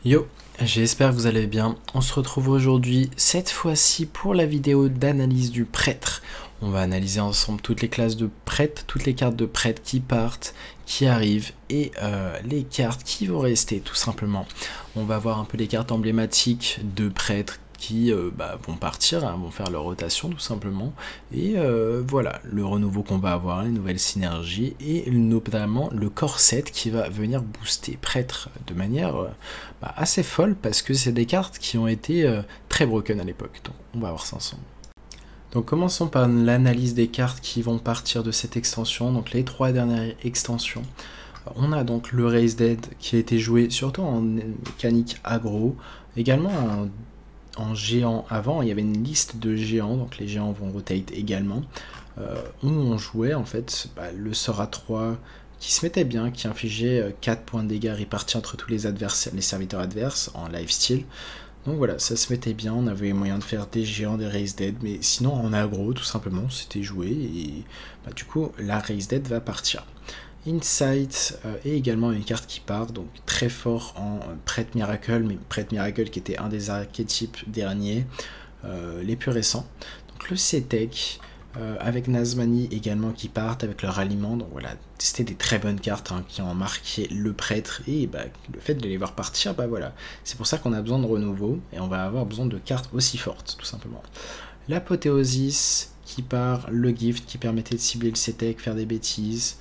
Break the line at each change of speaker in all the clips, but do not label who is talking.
Yo, j'espère que vous allez bien. On se retrouve aujourd'hui, cette fois-ci pour la vidéo d'analyse du prêtre. On va analyser ensemble toutes les classes de prêtres, toutes les cartes de prêtres qui partent, qui arrivent et les cartes qui vont rester tout simplement. On va voir un peu les cartes emblématiques de prêtres qui vont partir, hein, vont faire leur rotation tout simplement. Et voilà, le renouveau qu'on va avoir, les nouvelles synergies et notamment le corset qui va venir booster prêtre de manière assez folle parce que c'est des cartes qui ont été très broken à l'époque. Donc on va voir ça ensemble. Donc commençons par l'analyse des cartes qui vont partir de cette extension, donc les 3 dernières extensions. On a donc le Raise Dead qui a été joué surtout en mécanique aggro, également en géant avant, il y avait une liste de géants, donc les géants vont rotate également, où on jouait en fait le sort à 3 qui se mettait bien, qui infligeait 4 points de dégâts répartis entre tous les adversaires, les serviteurs adverses en lifesteal. Donc voilà, ça se mettait bien, on avait moyen de faire des géants, des Raise Dead, mais sinon en aggro tout simplement, c'était joué, et du coup la Raise Dead va partir. Insight est également une carte qui part, donc très fort en Prêtre Miracle, mais Prêtre Miracle qui était un des archétypes derniers, les plus récents. Donc le CETEC, avec Nazmani également qui partent avec leur aliment, donc voilà, c'était des très bonnes cartes qui ont marqué le prêtre, et le fait de les voir partir, voilà, c'est pour ça qu'on a besoin de renouveau, et on va avoir besoin de cartes aussi fortes, tout simplement. L'apothéosis qui part, le gift qui permettait de cibler le CETEC, faire des bêtises,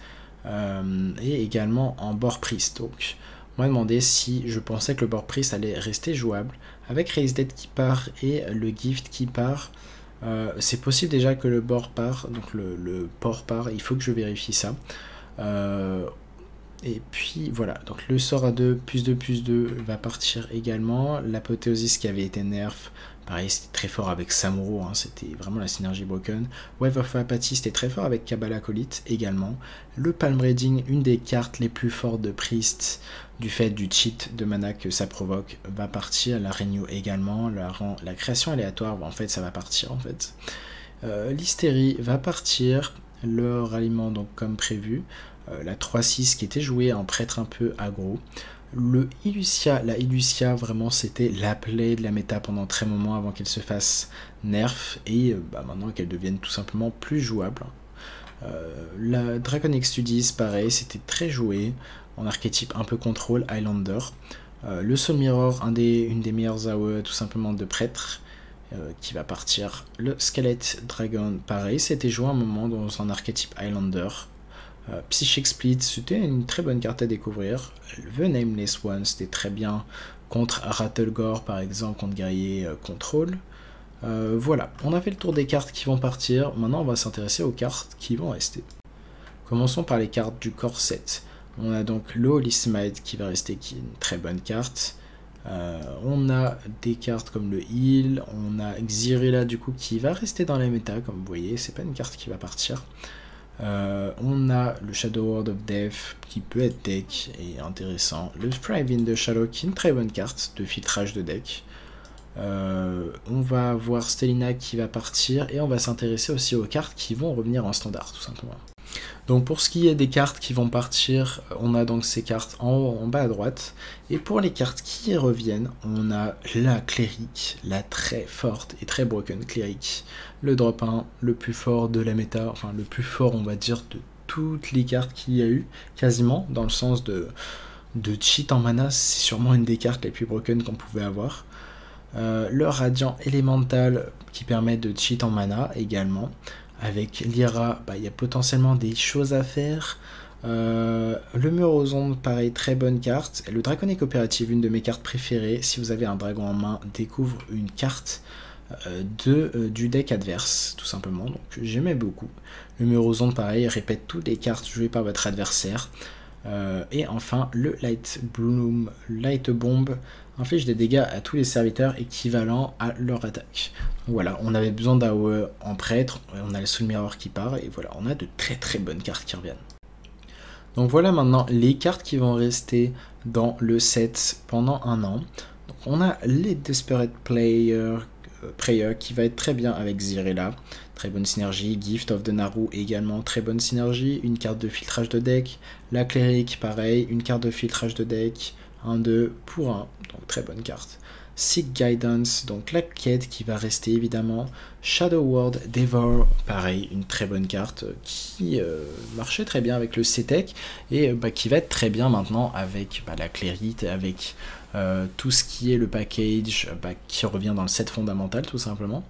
et également en Boar Priest. Donc on m'a demandé si je pensais que le Boar Priest allait rester jouable. Avec Raise Dead qui part et le gift qui part, c'est possible déjà que le Boar part, donc le port part, il faut que je vérifie ça. Et puis voilà, donc le sort à 2, +2/+2 va partir également. L'apothéosis qui avait été nerf, pareil, c'était très fort avec Samuro, c'était vraiment la synergie broken. Wave of Apathy, c'était très fort avec Kabbalah Acolyte également. Le Palm Reading, une des cartes les plus fortes de Priest, du fait du cheat de mana que ça provoque, va partir. La Renew également, la création aléatoire, en fait ça va partir en fait. L'Hystérie va partir, le ralliement donc comme prévu. La 3-6 qui était jouée en prêtre un peu aggro. La Ilucia vraiment c'était la play de la méta pendant très moment avant qu'elle se fasse nerf et maintenant qu'elle devienne tout simplement plus jouable. La Dragon Studies pareil, c'était très joué en archétype un peu contrôle Highlander. Le Soul Mirror, une des meilleures AOE tout simplement de prêtre qui va partir. Le Skelette Dragon pareil, c'était joué un moment dans un archétype Highlander. Psychic Split, c'était une très bonne carte à découvrir. The Nameless One, c'était très bien contre Rattlegore par exemple, contre guerrier contrôle. Voilà, on a fait le tour des cartes qui vont partir. Maintenant on va s'intéresser aux cartes qui vont rester. Commençons par les cartes du corset. On a donc le Holy Smite qui va rester, qui est une très bonne carte. On a des cartes comme le Heal, on a Xyrella du coup qui va rester dans la méta, comme vous voyez, c'est pas une carte qui va partir. On a le Shadow Word of Death qui peut être deck et intéressant. Le Thrive in the Shadow qui est une très bonne carte de filtrage de deck. On va avoir Stellina qui va partir et on va s'intéresser aussi aux cartes qui vont revenir en standard tout simplement. Donc pour ce qui est des cartes qui vont partir, on a donc ces cartes en bas à droite. Et pour les cartes qui reviennent, on a la Cléric, la très forte et très broken Cléric. Le drop 1, le plus fort de la méta, enfin le plus fort on va dire de toutes les cartes qu'il y a eu, quasiment, dans le sens de cheat en mana, c'est sûrement une des cartes les plus broken qu'on pouvait avoir. Le Radiant Elemental qui permet de cheat en mana également. Avec Lyra, il y a potentiellement des choses à faire. Le Mur aux Ombres, pareil, très bonne carte. Le Draconic Coopérative, une de mes cartes préférées. Si vous avez un dragon en main, découvre une carte du deck adverse, tout simplement. Donc j'aimais beaucoup. Le Mur aux Ombres, pareil, répète toutes les cartes jouées par votre adversaire. Et enfin, le Light Bomb inflige des dégâts à tous les serviteurs équivalents à leur attaque. Donc voilà, on avait besoin d'AOE en prêtre, on a le Soul Mirror qui part, et voilà, on a de très très bonnes cartes qui reviennent. Donc voilà maintenant les cartes qui vont rester dans le set pendant un an. Donc on a les Desperate Prayer qui va être très bien avec Xyrella. Très bonne synergie. Gift of the Naru également, très bonne synergie. Une carte de filtrage de deck. La Cléric, pareil, une carte de filtrage de deck. 1-2 pour 1. Donc très bonne carte. Seek Guidance, donc la quête qui va rester évidemment. Shadow World Devour, pareil, une très bonne carte qui marchait très bien avec le C-Tech et qui va être très bien maintenant avec la Clérite, avec tout ce qui est le package qui revient dans le set fondamental tout simplement.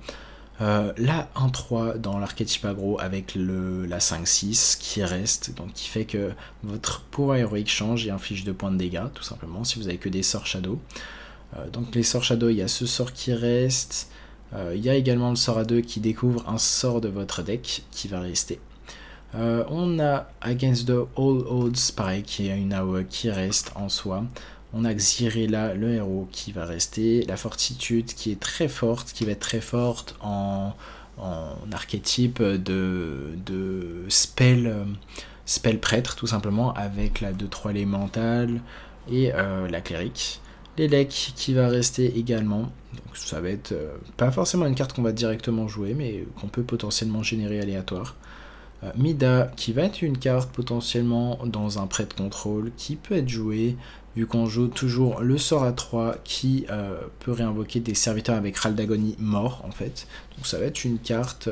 La 1-3 dans l'archétype aggro avec la 5-6 qui reste, donc qui fait que votre pouvoir héroïque change et inflige 2 points de dégâts tout simplement si vous avez que des sorts Shadow. Donc les sorts Shadow, il y a ce sort qui reste, il y a également le sort A2 qui découvre un sort de votre deck qui va rester. On a Against the All Odds, pareil, qui est une AOE qui reste en soi. On a Xyrella, le héros, qui va rester. La Fortitude, qui est très forte, qui va être très forte en archétype de spell prêtre, tout simplement, avec la 2-3 élémentale et la clérique. L'élec qui va rester également, donc ça va être pas forcément une carte qu'on va directement jouer, mais qu'on peut potentiellement générer aléatoire. Mida qui va être une carte potentiellement dans un prêt de contrôle qui peut être jouée, vu qu'on joue toujours le sort A3 qui peut réinvoquer des serviteurs avec Râle d'Agonie mort en fait. Donc ça va être une carte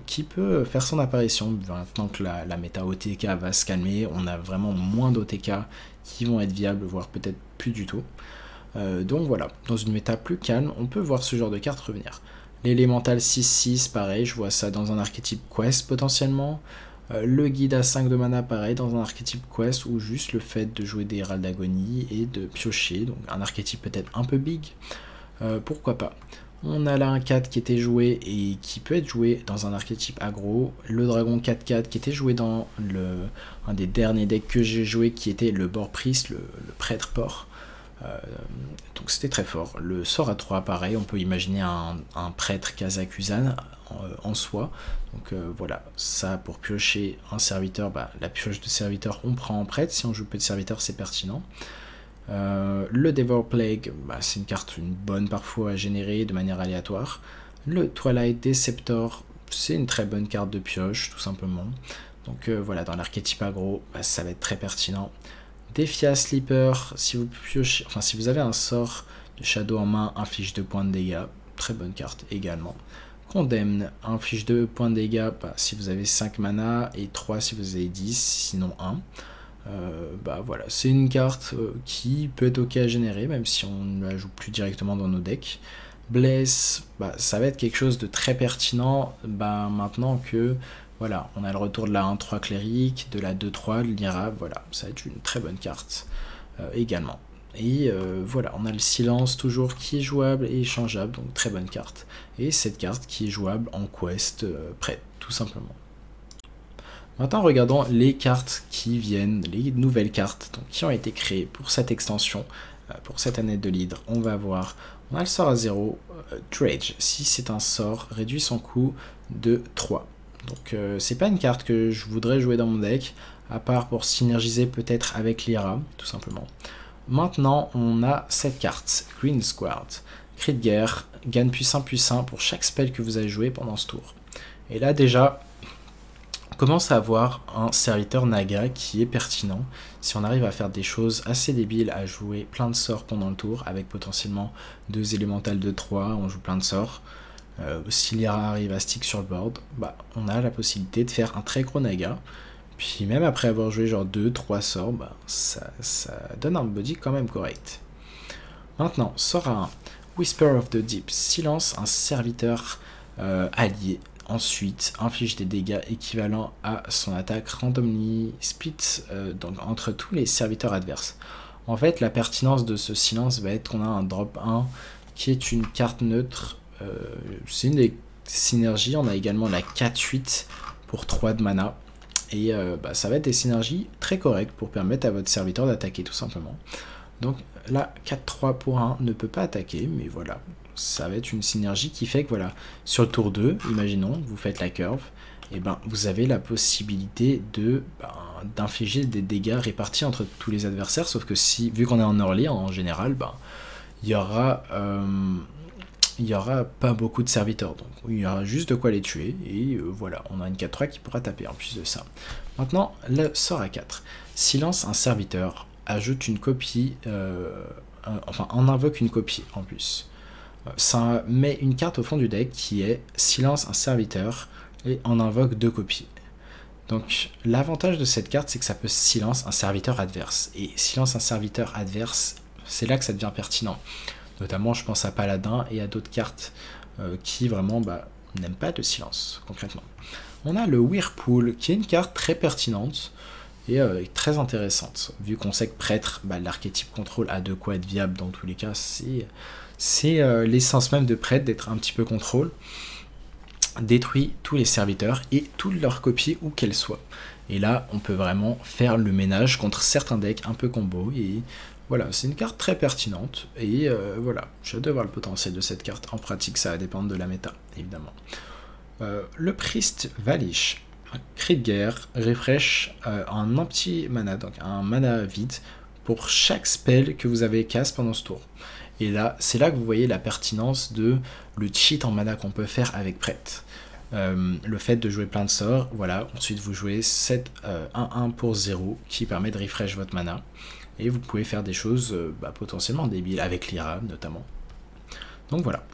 qui peut faire son apparition maintenant que la méta OTK va se calmer. On a vraiment moins d'OTK qui vont être viables, voire peut-être plus du tout. Donc voilà, dans une méta plus calme, on peut voir ce genre de carte revenir. L'élémental 6-6, pareil, je vois ça dans un archétype quest potentiellement. Le guide à 5 de mana, pareil, dans un archétype quest, ou juste le fait de jouer des Râles d'Agonie et de piocher, donc un archétype peut-être un peu big, pourquoi pas. On a là un 4 qui était joué et qui peut être joué dans un archétype aggro. Le dragon 4-4 qui était joué dans un des derniers decks que j'ai joué, qui était le Boar Priest, le prêtre porc. Donc c'était très fort. Le sort A3, pareil, on peut imaginer un prêtre Kazakusan en soi. Donc voilà, ça pour piocher un serviteur, la pioche de serviteur on prend en prêtre. Si on joue peu de serviteurs, c'est pertinent. Le Devour Plague, c'est une bonne parfois à générer de manière aléatoire. Le Twilight Deceptor, c'est une très bonne carte de pioche, tout simplement. Donc voilà, dans l'archétype aggro, ça va être très pertinent. Défia Sleeper, si vous avez un sort de Shadow en main, inflige 2 points de dégâts, très bonne carte également. Condemn, inflige 2 points de dégâts si vous avez 5 mana et 3 si vous avez 10, sinon 1. Voilà, c'est une carte qui peut être ok à générer, même si on ne la joue plus directement dans nos decks. Bless, ça va être quelque chose de très pertinent maintenant que voilà, on a le retour de la 1-3 clérique, de la 2-3, de l'Ira, voilà, ça va être une très bonne carte également. Et voilà, on a le silence toujours qui est jouable et échangeable, donc très bonne carte. Et cette carte qui est jouable en quest prêt, tout simplement. Maintenant, regardons les cartes qui viennent, les nouvelles cartes donc, qui ont été créées pour cette extension, pour cette année de leader. On va voir, on a le sort à 0, Dredge, si c'est un sort, réduit son coût de 3. Donc c'est pas une carte que je voudrais jouer dans mon deck, à part pour synergiser peut-être avec l'Ira, tout simplement. Maintenant, on a cette carte, Green Squad. Cri de guerre, gagne +1/+1 pour chaque spell que vous avez joué pendant ce tour. Et là déjà, on commence à avoir un serviteur Naga qui est pertinent. Si on arrive à faire des choses assez débiles, à jouer plein de sorts pendant le tour, avec potentiellement 2 élémentales de 3, on joue plein de sorts. Si l'Ira arrive à stick sur le board, on a la possibilité de faire un très gros Naga. Puis même après avoir joué genre 2-3 sorts, ça donne un body quand même correct. Maintenant, sort à 1, Whisper of the Deep, silence un serviteur allié. Ensuite, inflige des dégâts équivalents à son attaque randomly split donc entre tous les serviteurs adverses. En fait, la pertinence de ce silence va être qu'on a un drop 1 qui est une carte neutre. C'est une des synergies. On a également la 4-8 pour 3 de mana. Et ça va être des synergies très correctes pour permettre à votre serviteur d'attaquer tout simplement. Donc là, 4-3 pour 1 ne peut pas attaquer, mais voilà. Ça va être une synergie qui fait que voilà, sur le tour 2, imaginons, vous faites la curve, et vous avez la possibilité d'infliger des dégâts répartis entre tous les adversaires, sauf que vu qu'on est en early en général, il y aura pas beaucoup de serviteurs, donc il y aura juste de quoi les tuer, et voilà, on a une 4-3 qui pourra taper en plus de ça. Maintenant, le sort à 4. Silence un serviteur, ajoute une copie enfin on invoque une copie en plus. Ça met une carte au fond du deck qui est silence un serviteur et on invoque 2 copies. Donc l'avantage de cette carte c'est que ça peut silence un serviteur adverse. Et silence un serviteur adverse, c'est là que ça devient pertinent. Notamment je pense à Paladin et à d'autres cartes qui vraiment n'aiment pas de silence concrètement. On a le Whirlpool qui est une carte très pertinente et très intéressante. Vu qu'on sait que prêtre, l'archétype contrôle a de quoi être viable dans tous les cas, c'est l'essence même de prêtre d'être un petit peu contrôle. Détruit tous les serviteurs et toutes leurs copies où qu'elles soient. Et là, on peut vraiment faire le ménage contre certains decks un peu combo. Et voilà, c'est une carte très pertinente. Et voilà, j'ai hâte de voir le potentiel de cette carte. En pratique, ça va dépendre de la méta, évidemment. Le Priest Valish. Cri de guerre, refresh un petit mana, donc un mana vide pour chaque spell que vous avez cast pendant ce tour. Et là, c'est là que vous voyez la pertinence de le cheat en mana qu'on peut faire avec prêtre. Le fait de jouer plein de sorts, voilà, ensuite vous jouez 1-1 pour 0 qui permet de refresh votre mana. Et vous pouvez faire des choses potentiellement débiles, avec l'Ira notamment. Donc voilà.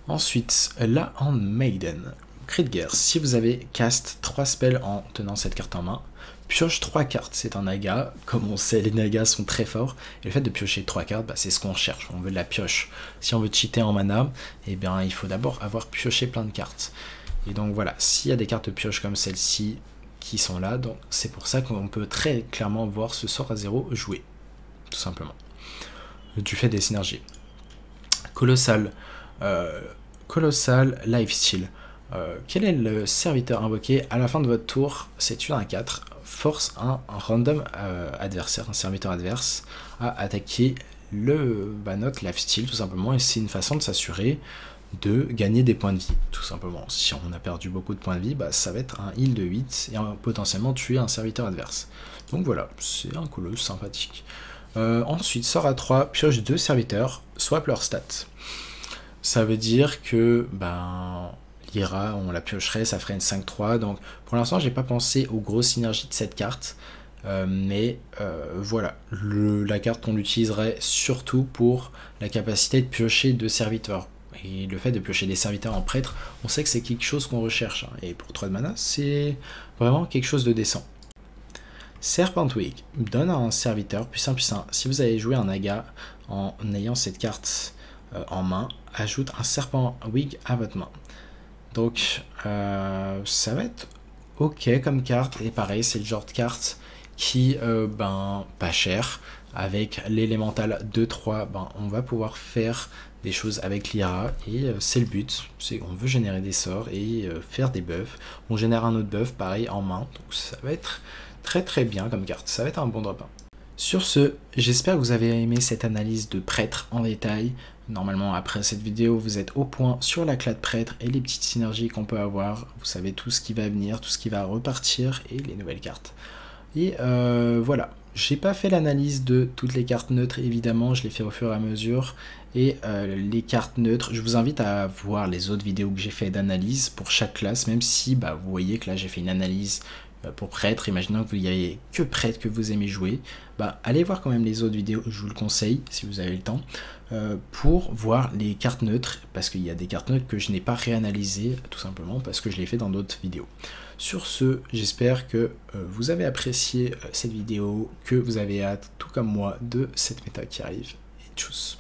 Ensuite, là en Maiden. Cri de guerre, si vous avez cast 3 spells en tenant cette carte en main, pioche 3 cartes, c'est un naga, comme on sait les nagas sont très forts, et le fait de piocher 3 cartes, c'est ce qu'on cherche, on veut de la pioche. Si on veut cheater en mana, eh bien il faut d'abord avoir pioché plein de cartes. Et donc voilà, s'il y a des cartes de pioche comme celle-ci qui sont là, donc c'est pour ça qu'on peut très clairement voir ce sort à 0 jouer, tout simplement, du fait des synergies. Colossal Lifesteal. Quel est le serviteur invoqué à la fin de votre tour? C'est une 1-4. Force un random adversaire, un serviteur adverse, à attaquer notre lifesteal tout simplement. Et c'est une façon de s'assurer de gagner des points de vie, tout simplement. Si on a perdu beaucoup de points de vie, ça va être un heal de 8 et potentiellement tuer un serviteur adverse. Donc voilà, c'est un colosse sympathique. Ensuite, sort à 3, pioche 2 serviteurs, swap leur stats. Ça veut dire que l'Ira, on la piocherait, ça ferait une 5-3. Donc pour l'instant, j'ai pas pensé aux grosses synergies de cette carte. Mais voilà, la carte on l'utiliserait surtout pour la capacité de piocher 2 serviteurs. Et le fait de piocher des serviteurs en prêtre, on sait que c'est quelque chose qu'on recherche. Et pour 3 de mana, c'est vraiment quelque chose de décent. Serpentwig donne à un serviteur puissant. Si vous avez joué un naga en ayant cette carte en main, ajoute un Serpentwig à votre main. Donc ça va être ok comme carte. Et pareil, c'est le genre de carte qui, pas cher. Avec l'élémental 2-3, on va pouvoir faire des choses avec l'Ira. Et c'est le but. On veut générer des sorts et faire des buffs. On génère un autre buff, pareil, en main. Donc ça va être très très bien comme carte. Ça va être un bon drop 1. Sur ce, j'espère que vous avez aimé cette analyse de prêtre en détail. Normalement, après cette vidéo, vous êtes au point sur la clade prêtre et les petites synergies qu'on peut avoir. Vous savez tout ce qui va venir, tout ce qui va repartir et les nouvelles cartes. Et voilà, j'ai pas fait l'analyse de toutes les cartes neutres, évidemment, je les fais au fur et à mesure. Et les cartes neutres, je vous invite à voir les autres vidéos que j'ai fait d'analyse pour chaque classe, même si vous voyez que là j'ai fait une analyse pour prêtre, imaginons que vous n'y avez que prêtre que vous aimez jouer, allez voir quand même les autres vidéos, je vous le conseille si vous avez le temps, pour voir les cartes neutres, parce qu'il y a des cartes neutres que je n'ai pas réanalysées, tout simplement parce que je l'ai fait dans d'autres vidéos. Sur ce, j'espère que vous avez apprécié cette vidéo, que vous avez hâte, tout comme moi, de cette méta qui arrive, et tchuss.